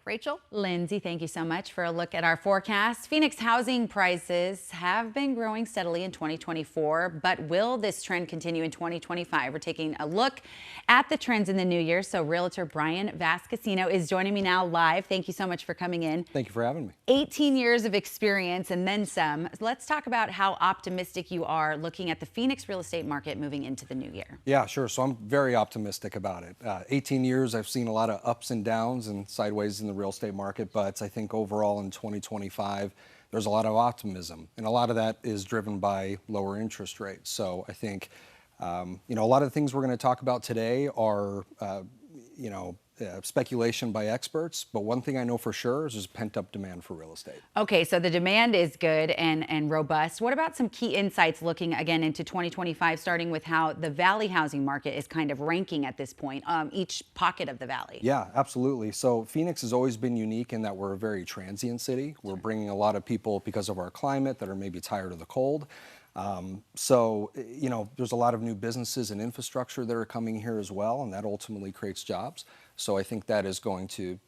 Rachel? Lindsay, thank you so much for a look at our forecast. Phoenix housing prices have been growing steadily in 2024, but will this trend continue in 2025? We're taking a look at the trends in the new year. So Realtor Brian Vascassino is joining me now live. Thank you so much for coming in. Thank you for having me. 18 years of experience and then some. Let's talk about how optimistic you are looking at the Phoenix real estate market moving into the new year. Yeah, sure. So I'm very optimistic about it. 18 years, I've seen a lot of ups and downs and sideways in the real estate market, but I think overall in 2025, there's a lot of optimism, and a lot of that is driven by lower interest rates. So I think, a lot of the things we're going to talk about today are, speculation by experts, but one thing I know for sure is there's pent-up demand for real estate. Okay, so the demand is good and robust. What about some key insights looking again into 2025, starting with how the Valley housing market is kind of ranking at this point, each pocket of the Valley? Yeah, absolutely. So Phoenix has always been unique in that we're a very transient city. We're bringing a lot of people because of our climate that are maybe tired of the cold. There's a lot of new businesses and infrastructure that are coming here as well, and that ultimately creates jobs. So I think that is going to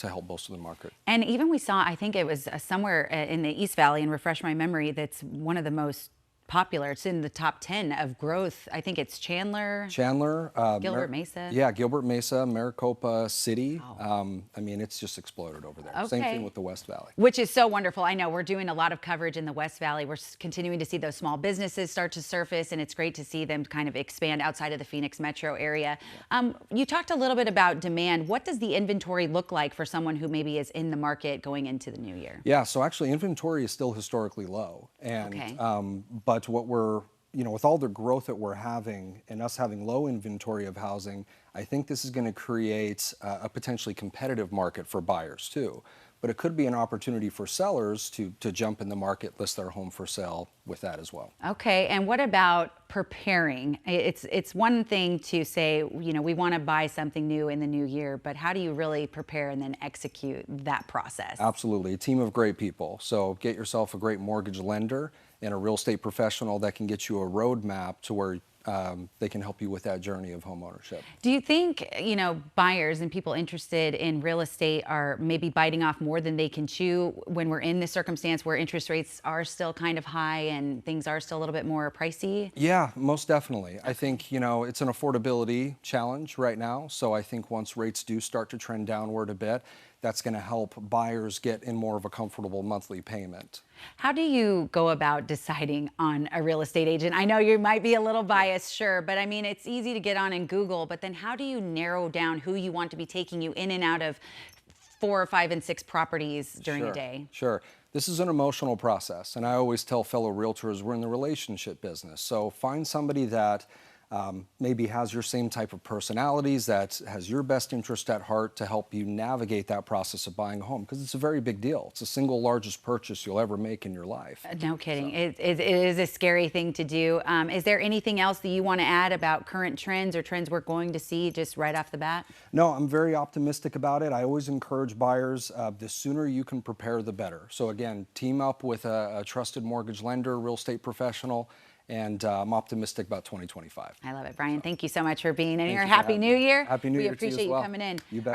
help bolster the market. And even we saw, I think it was somewhere in the East Valley, and refresh my memory, that's one of the most popular. It's in the top 10 of growth. I think it's Chandler, Gilbert Mesa. Yeah, Gilbert Mesa, Maricopa City. Wow. It's just exploded over there. Okay. Same thing with the West Valley. Which is so wonderful. I know we're doing a lot of coverage in the West Valley. We're continuing to see those small businesses start to surface, and it's great to see them kind of expand outside of the Phoenix metro area. Yeah. You talked a little bit about demand. What does the inventory look like for someone who maybe is in the market going into the new year? Yeah, so actually inventory is still historically low. And, okay. But what we're, with all the growth that we're having and us having low inventory of housing, I think this is going to create a potentially competitive market for buyers too. But it could be an opportunity for sellers to jump in the market, list their home for sale with that as well. Okay, and what about preparing? It's one thing to say, we want to buy something new in the new year, but how do you really prepare and then execute that process? Absolutely, a team of great people. So get yourself a great mortgage lender and a real estate professional that can get you a roadmap to where they can help you with that journey of home ownership. Do you think, buyers and people interested in real estate are maybe biting off more than they can chew when we're in this circumstance where interest rates are still kind of high and things are still a little bit more pricey? Yeah, most definitely. I think, it's an affordability challenge right now. So I think once rates do start to trend downward a bit, that's going to help buyers get in more of a comfortable monthly payment. How do you go about deciding on a real estate agent? I know you might be a little biased, sure, but I mean, it's easy to get on and Google, but then how do you narrow down who you want to be taking you in and out of 4 or 5 and 6 properties during a day? Sure. This is an emotional process, and I always tell fellow realtors we're in the relationship business. So find somebody that maybe has your same type of personalities, that has your best interest at heart to help you navigate that process of buying a home, because it's a very big deal. It's the single largest purchase you'll ever make in your life. No kidding. So. It is a scary thing to do. Is there anything else that you want to add about current trends or trends we're going to see just right off the bat? No, I'm very optimistic about it. I always encourage buyers, the sooner you can prepare, the better. So again, team up with a trusted mortgage lender, real estate professional, and I'm optimistic about 2025. I love it. Brian, thank you so much for being in here. Thank you Happy New Year. Happy New Year to you as well. We appreciate you coming in. You bet.